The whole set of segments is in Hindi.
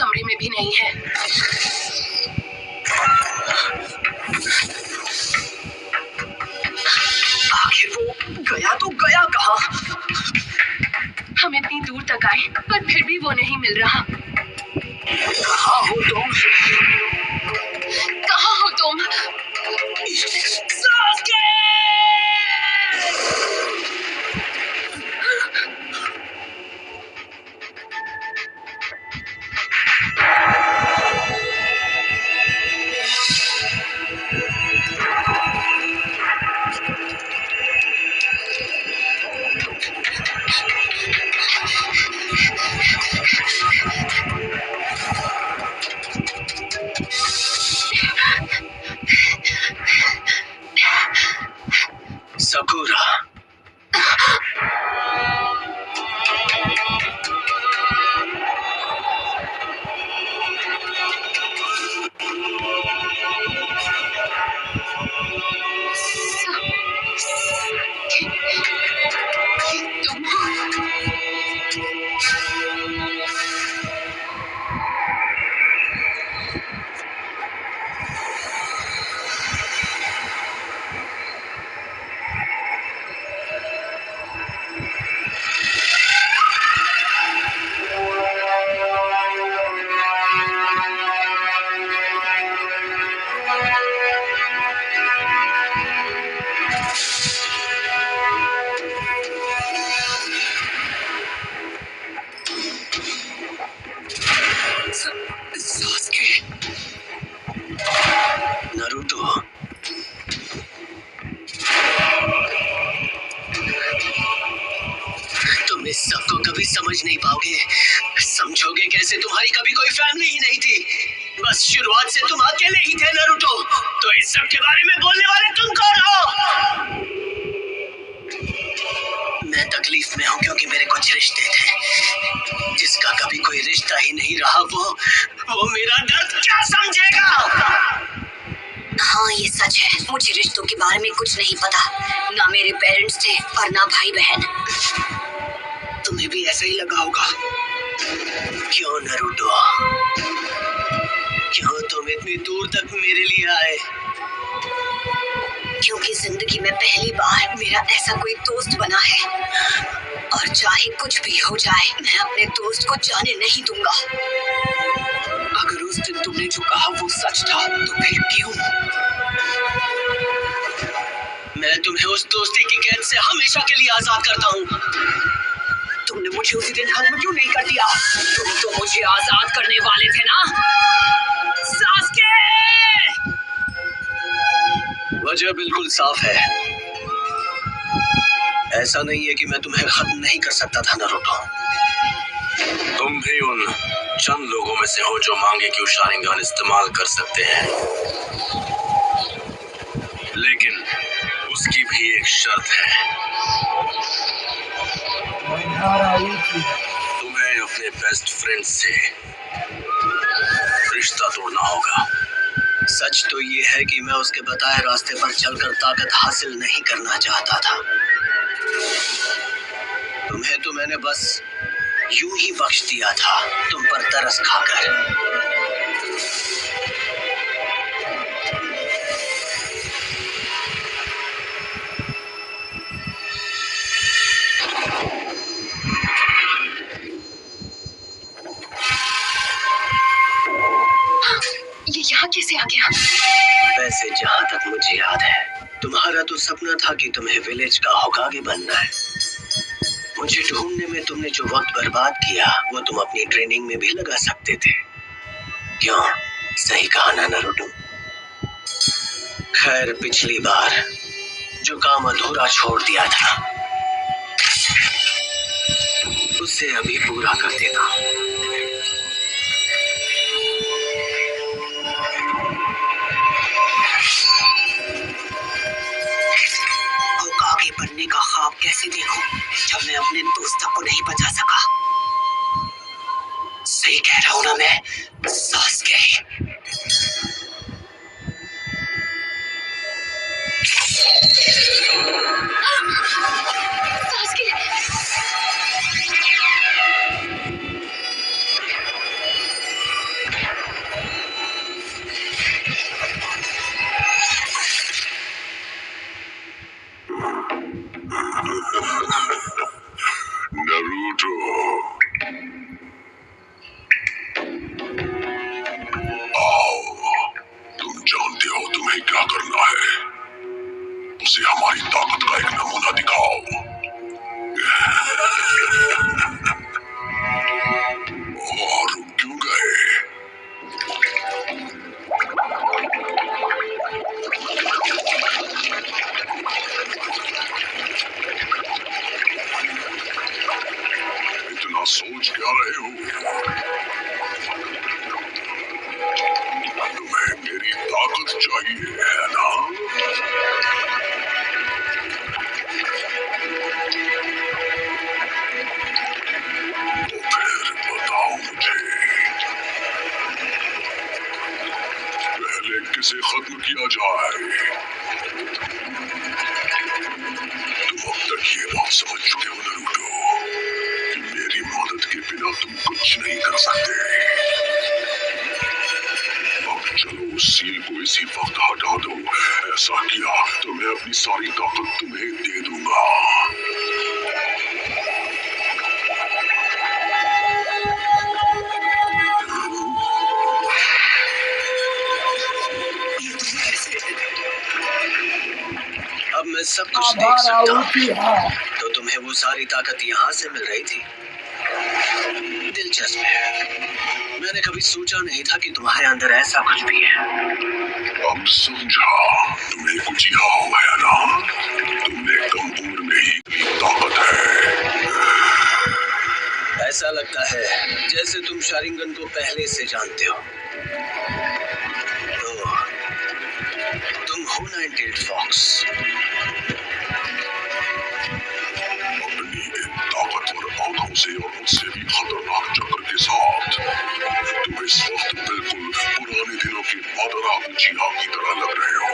कमरे में भी नहीं है। आखिर वो गया तो गया कहाँ? हम इतनी दूर तक आए पर फिर भी वो नहीं मिल रहा। कहाँ हो तुम? कहाँ हो तुम? सास्के! सकूरा, नारुतो, तुम इस सबको कभी समझ नहीं पाओगे। समझोगे कैसे? तुम्हारी कभी कोई फैमिली ही नहीं थी। बस शुरुआत से तुम अकेले ही थे नारुतो। तो इस सब के बारे में बोलने वाले तुम कौन हो? मैं तकलीफ में हूँ क्योंकि मेरे कुछ रिश्ते थे। जिसका कभी कोई रिश्ता ही नहीं रहा वो मेरा दर्द क्या समझेगा? हाँ, ये सच है। मुझे रिश्तों के बारे में कुछ नहीं पता। ना मेरे पेरेंट्स थे और ना भाई बहन। तुम्हें भी ऐसा ही लगा होगा। क्यों नारुतो? क्यों तुम इतनी दूर तक मेरे लिए आए? क्योंकि जिंदगी में पहली बार मेरा ऐसा कोई दोस्त बना है और चाहे कुछ भी हो जाए मैं अपने दोस्त को जाने नहीं दूंगा। अगर उस दिन तुमने जो कहा वो सच था तो फिर क्यों? मैं तुम्हें उस दोस्ती की कैद से हमेशा के लिए आजाद करता हूँ। तुमने मुझे उसी दिन खत्म क्यों नहीं कर दिया? तुम तो मुझे आजाद करने वाले थे ना सास्के? वजह बिल्कुल साफ है। ऐसा नहीं है कि मैं तुम्हें खत्म नहीं कर सकता था नारुतो। तुम भी उन चंद लोगों में से हो जो मांगे कि शारिंगान इस्तेमाल कर सकते हैं, लेकिन उसकी भी एक शर्त है। तुम्हें अपने बेस्ट फ्रेंड से रिश्ता तोड़ना होगा। सच तो ये है कि मैं उसके बताए रास्ते पर चलकर ताकत हासिल नहीं करना चाहता था। तुम्हें तो मैंने बस यूं ही बख्श दिया था, तुम पर तरस खाकर। ये यहाँ कैसे आ गया? वैसे जहाँ तक मुझे याद है तुम्हारा तो सपना था कि तुम्हें विलेज का होकागे बनना है। मुझे ढूंढने में तुमने जो वक्त बर्बाद किया वो तुम अपनी ट्रेनिंग में भी लगा सकते थे। क्यों? सही कहा ना नारुतो? खैर, पिछली बार जो काम अधूरा छोड़ दिया था उसे अभी पूरा कर देता हूं। होकागे बनने का ख्वाब कैसे देखूं जब मैं अपने दोस्तों को नहीं बचा सका? सही कह रहा हूं ना मैं सास्के? मदद चाहिए, है ना? तो फिर बताओ मुझे, पहले किसे खत्म किया जाए? तुम अब तक ये बात समझ चुके हो नारुतो कि मेरी मदद के बिना तुम कुछ नहीं कर सकते। अब चलो उस सील को इसी वक्त हटा दो। ऐसा किया तो मैं अपनी सारी ताकत तुम्हें दे दूंगा। अब मैं सब कुछ देख सकता हूँ। तो तुम्हें वो सारी ताकत यहाँ से मिल रही थी? दिलचस्प है। मैंने कभी सोचा नहीं था कि तुम्हारे अंदर ऐसा कुछ भी है। अब समझा, तुम्हें कुछ यहाँ हुआ है ना? तुमने कम उम्र में ही ताकत है। ऐसा लगता है जैसे तुम शारिंगन को पहले से जानते हो। तो तुम हो नाइन-टेल्ड फॉक्स। अपनी इन ताकतवर आंखों से और मुझसे भी खतरनाक चक्कर के साथ तुम इस वक्त बिल्कुल पुराने दिनों के मादरा उचिहा की तरह लग रहे हो।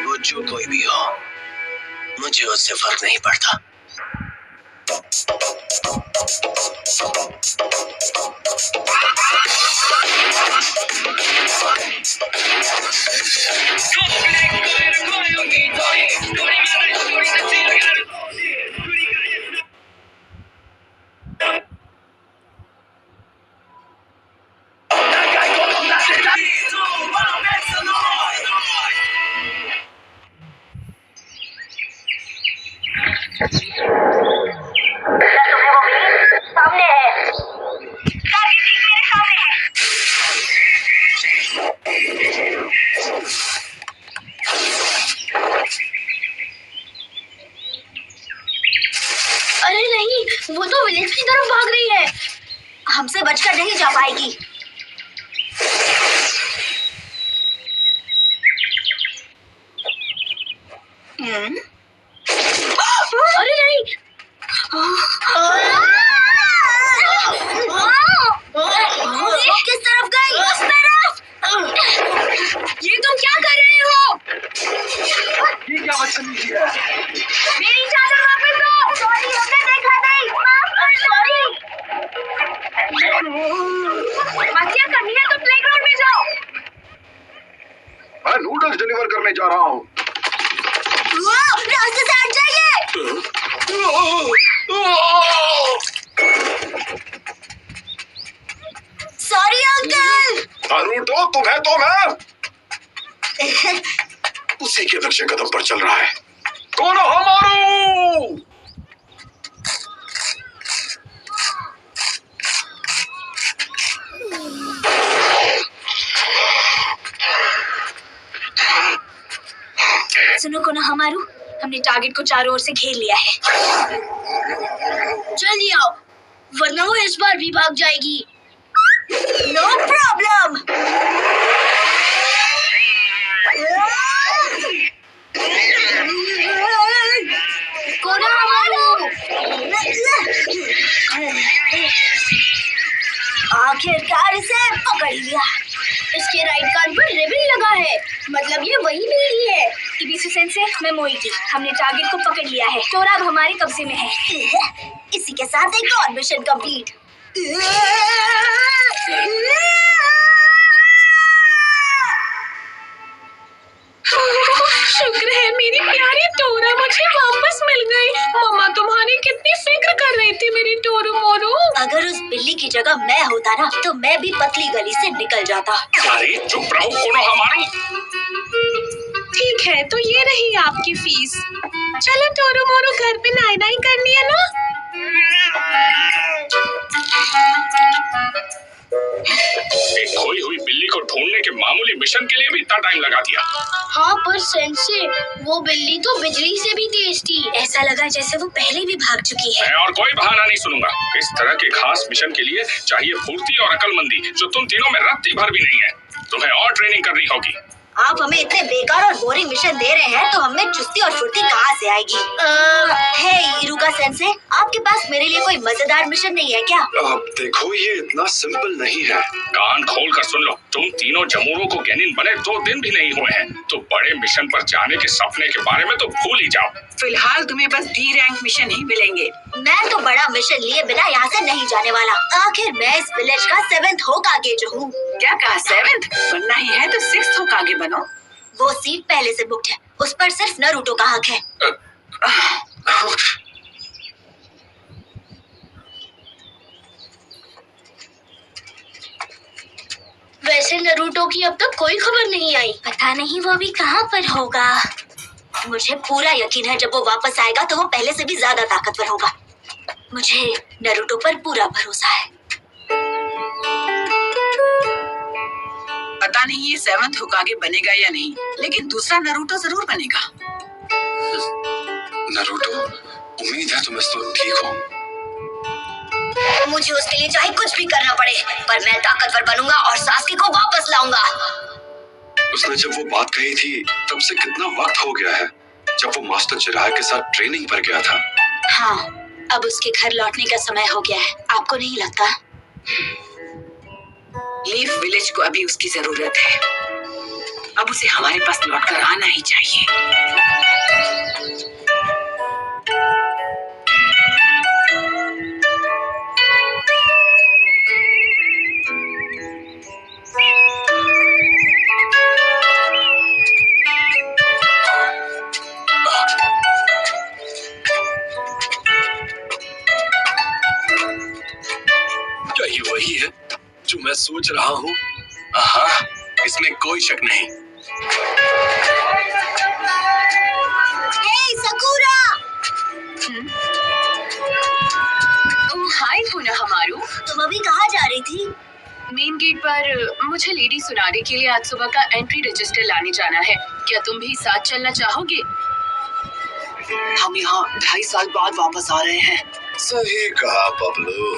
वो जो कोई भी हो, मुझे उससे फर्क नहीं पड़ता। वो तो विलेज की तरफ भाग रही है। हमसे बचकर नहीं जा पाएगी। अरे नहीं। किस तरफ गई? उस तरफ। ये तुम क्या कर रहे हो? ये क्या बदतमीजी है? मेरी चादर वापस दो। सॉरी, हमने देखा नहीं। सॉरी। मस्तियाँ करनी है तो प्लेग्राउंड में जाओ। मैं नूडल्स डिलीवर करने जा रहा हूँ। रास्ते से हट जाइए। Sorry uncle. नारुतो, तुम्हें तो मैं उसी के नक्शे कदम पर चल रहा है। कोनोहमारू! सुनो कोनोहमारू, हमने टारगेट को चारों ओर से घेर लिया है। जल्दी आओ, वरना वो इस बार भी भाग जाएगी। No problem. कोनोहमारू, आखिरकार इसे पकड़ लिया। इसके राइट कान पर रिबन लगा है, मतलब ये वही बिल्ली है। इबिसु सेंसे, मैं मोइकी, हमने टारगेट को पकड़ लिया है। टोरा अब हमारे कब्जे में है। इसी के साथ एक और मिशन कंप्लीट। शुक्र है मेरी प्यारी टोरा मुझे वापस मिल गई। मम्मा तुम्हारी कितनी फिक्र कर रही थी मेरी टोरू मोरू। अगर उस बिल्ली की जगह मैं होता ना तो मैं भी पतली गली से निकल जाता। अरे चुप रहो कोनोहमारू। ठीक है, तो ये रही आपकी फीस। चलो टोरू मोरू, घर पे नाई नाई करनी है ना। एक खोई हुई बिल्ली को ढूंढने के मामले मामूली मिशन के लिए भी इतना टाइम लगा दिया। हाँ पर सेंसे, वो बिल्ली तो बिजली से भी तेज थी। ऐसा लगा जैसे वो पहले भी भाग चुकी है। मैं और कोई बहाना नहीं सुनूंगा। इस तरह के खास मिशन के लिए चाहिए फुर्ती और अक्लमंदी, जो तुम तीनों में रत्ती भर भी नहीं है। तुम्हें और ट्रेनिंग करनी होगी। आप हमें इतने बेकार और बोरिंग मिशन दे रहे हैं तो हमें चुस्ती और फुर्ती कहाँ से आएगी? हे इरुका सेंसे, आपके पास मेरे लिए कोई मजेदार मिशन नहीं है क्या? अब देखो, ये इतना सिंपल नहीं है। कान खोल कर सुन लो, तुम तीनों जमूरों को गेनिन बने 2 दिन भी नहीं हुए हैं, तो बड़े मिशन पर जाने के सपने के बारे में तो भूल ही जाओ। फिलहाल तुम्हें बस डी रैंक मिशन ही मिलेंगे। मैं तो बड़ा मिशन लिए बिना यहाँ से नहीं जाने वाला। आखिर मैं इस विलेज का 7th होकागे जो हूँ। क्या कहा 7th? बनना ही है तो 6th होकागे बनो। वो सीट पहले से बुक्ड है, उस पर सिर्फ नारुतो का हक है। वैसे नारुतो की अब तक कोई खबर नहीं आई। पता नहीं वो अभी कहाँ पर होगा। मुझे पूरा यकीन है जब वो वापस आएगा तो वो पहले से भी ज्यादा ताकतवर होगा। मुझे नारुतो पर पूरा भरोसा है। पता नहीं ये 7th होकागे बनेगा या नहीं, लेकिन दूसरा नारुतो जरूर बनेगा। नारुतो, उम्मीद है तुम इस वक्त ठीक हो। मुझे उसके लिए चाहे कुछ भी करना पड़े, पर मैं ताकतवर बनूंगा और सास्के को वापस लाऊंगा। उसने जब वो बात कही थी तब से कितना वक्त हो गया है, जब वो मास्टर चिराग के साथ ट्रेनिंग पर गया था। हाँ, अब उसके घर लौटने का समय हो गया है, आपको नहीं लगता? लीफ विलेज को अभी उसकी जरूरत है। अब उसे हमारे पास लौटकर आना ही चाहिए। क्या ये वही है जो मैं सोच रहा हूँ? हाँ, इसमें कोई शक नहीं। हे सकुरा! हाय पुनःमारू, तुम अभी कहाँ जा रही थी? मेन गेट पर मुझे लेडी सुनारे के लिए आज सुबह का एंट्री रजिस्टर लाने जाना है। क्या तुम भी साथ चलना चाहोगे? हम यहाँ 2.5 साल बाद वापस आ रहे हैं। सही कहा बबलू।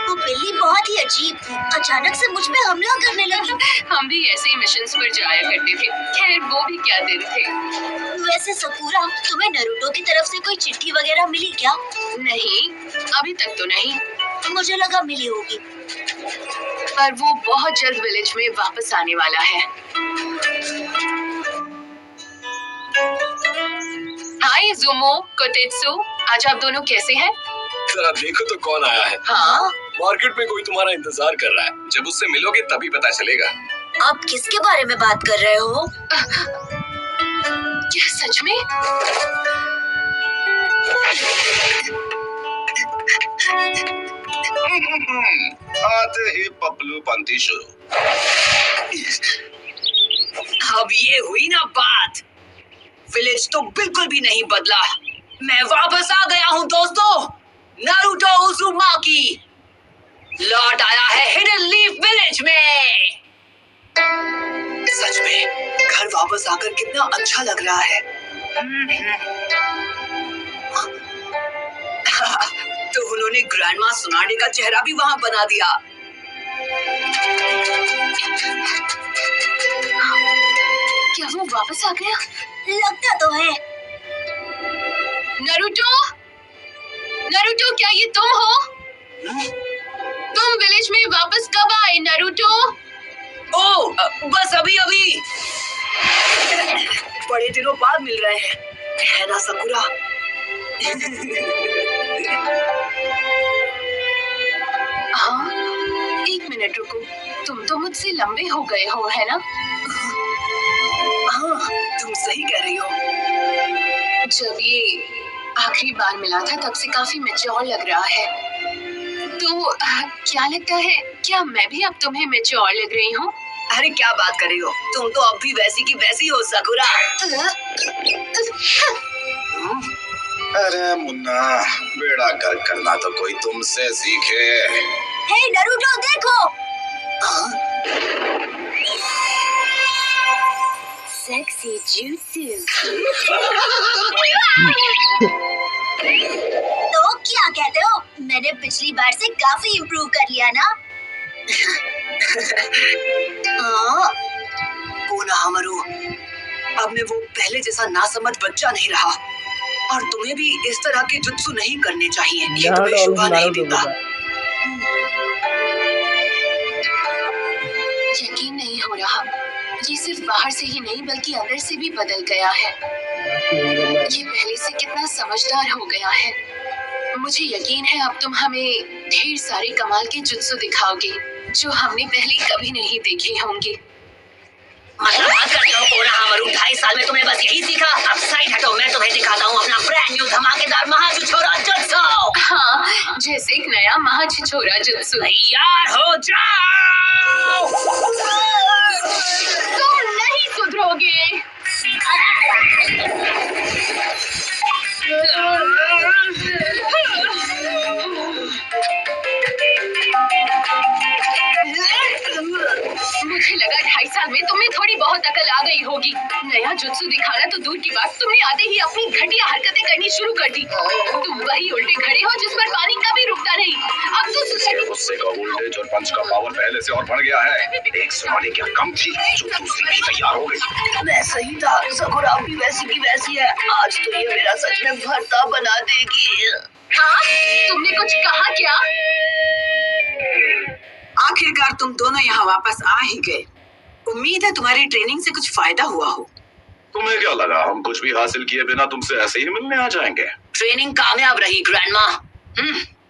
वो बिल्ली बहुत ही अजीब थी, अचानक से मुझ पे हमला करने लगी। हम भी ऐसे ही मिशंस पर जाया करते थे। खैर वो भी क्या दिन थे। वैसे सकुरा, तुम्हें नारुतो की तरफ से कोई चिट्ठी वगैरह मिली क्या? नहीं, अभी तक तो नहीं, मुझे लगा मिली होगी। पर वो बहुत जल्द विलेज में वापस आने वाला है। हाय ज़ुमो, कोटेत्सु, आज आप दोनों कैसे हैं? जरा देखो तो कौन आया है। हाँ, मार्केट में कोई तुम्हारा इंतजार कर रहा है। जब उससे मिलोगे तभी पता चलेगा। आप किसके बारे में बात कर रहे हो? क्या सच में? आते ही पपलू पंती शुरू। अब ये हुई ना बात। विलेज तो बिल्कुल भी नहीं बदला। मैं वापस आ गया हूँ दोस्तों। नारुतो उज़ुमाकी लौट आया है हिडन लीफ विलेज में। सच में घर वापस आकर कितना अच्छा लग रहा है। तो उन्होंने ग्रैंडमा सुनाडे का चेहरा भी वहां बना दिया। क्या वो वापस आ गया? लगता तो है। नारुतो, नारुतो, क्या ये तुम हो? तुम विलेज में वापस कब आए नारुतो? ओह, बस अभी अभी। बड़े दिनों बाद मिल रहे हैं, है ना सकुरा? हाँ, 1 मिनट रुको, तुम तो मुझसे लंबे हो गए हो, है ना? हाँ, तुम सही कह रही हो। जब ये आखिरी बार मिला था तब से काफी मैच्योर लग रहा है। तो क्या लगता है, क्या मैं भी अब तुम्हें मैच्योर लग रही हूँ? अरे क्या बात कर रही हो, तुम तो अब भी वैसी की वैसी हो सकुरा। अरे मुन्ना, बेड़ा गर्क करना तो कोई तुमसे सीखे। हे नारुतो देखो, सेक्सी jutsu। तो क्या कहते हो? मैंने पिछली बार से काफी इम्प्रूव कर लिया ना? कोनोहामारू, अब मैं वो पहले जैसा नासमझ बच्चा नहीं रहा और तुम्हें भी इस तरह के जुत्सु नहीं करने चाहिए। ये तुम्हें शोभा नहीं देता। यकीन नहीं हो रहा, ये सिर्फ बाहर से ही नहीं बल्कि अंदर से भी बदल गया है। ये पहले से कितना समझदार हो गया है। मुझे यकीन है अब तुम हमें ढेर सारे कमाल के जुत्सु दिखाओगे जो हमने पहले कभी नहीं देखे होंगे। मतलब बात करते हो कोनोहामारू, 2.5 साल में तुमने बस यही सीखा? अब साइड हटो, मैं तुम्हें दिखाता हूँ अपना ब्रांड न्यू धमाकेदार महाछिछोरा जुत्सु। हाँ, जैसे एक नया महाछिछोरा जुत्सु। तैयार हो जाओ। तुम नहीं सुधरोगे। मुझे लगा 2.5 साल में तुम्हें थोड़ी बहुत अकल आ गई होगी। नया जुत्सु दिखाना तो दूर की बात, तुमने आते ही अपनी घटिया हरकतें करनी शुरू कर दी। तुम वही उल्टे खड़े हो जिस पर पानी कभी रुकता नहीं। अब तो गुस्से का वोल्टेज और पंच का पावर पहले से और बढ़ गया है। एक सवाल क्या कम थी जो दूसरी भी तैयार हो गई। मैं सही था, सकुरा भी वैसी की वैसी है। आज तो ये मेरा सच में भरता बना देगी। हाँ, तुमने कुछ कहा क्या? आखिरकार तुम दोनों यहाँ वापस आ ही गए। उम्मीद है तुम्हारी ट्रेनिंग से कुछ फायदा हुआ हो। तुम्हें क्या लगा हम कुछ भी हासिल किए बिना तुमसे ऐसे ही मिलने आ जाएंगे? ट्रेनिंग कामयाब रही ग्रैंडमा।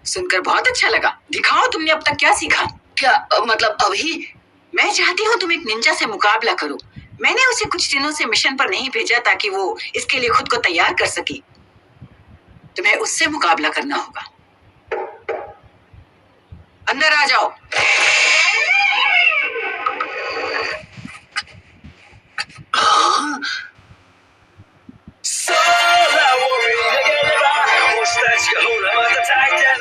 सुनकर बहुत अच्छा लगा। दिखाओ तुमने अब तक क्या सीखा। क्या मतलब अभी? मैं चाहती हूँ तुम एक निंजा से मुकाबला करो। मैंने उसे कुछ दिनों से मिशन पर नहीं भेजा ताकि वो इसके लिए खुद को तैयार कर सके। तुम्हें उससे मुकाबला करना होगा। अंदर आ जाओ।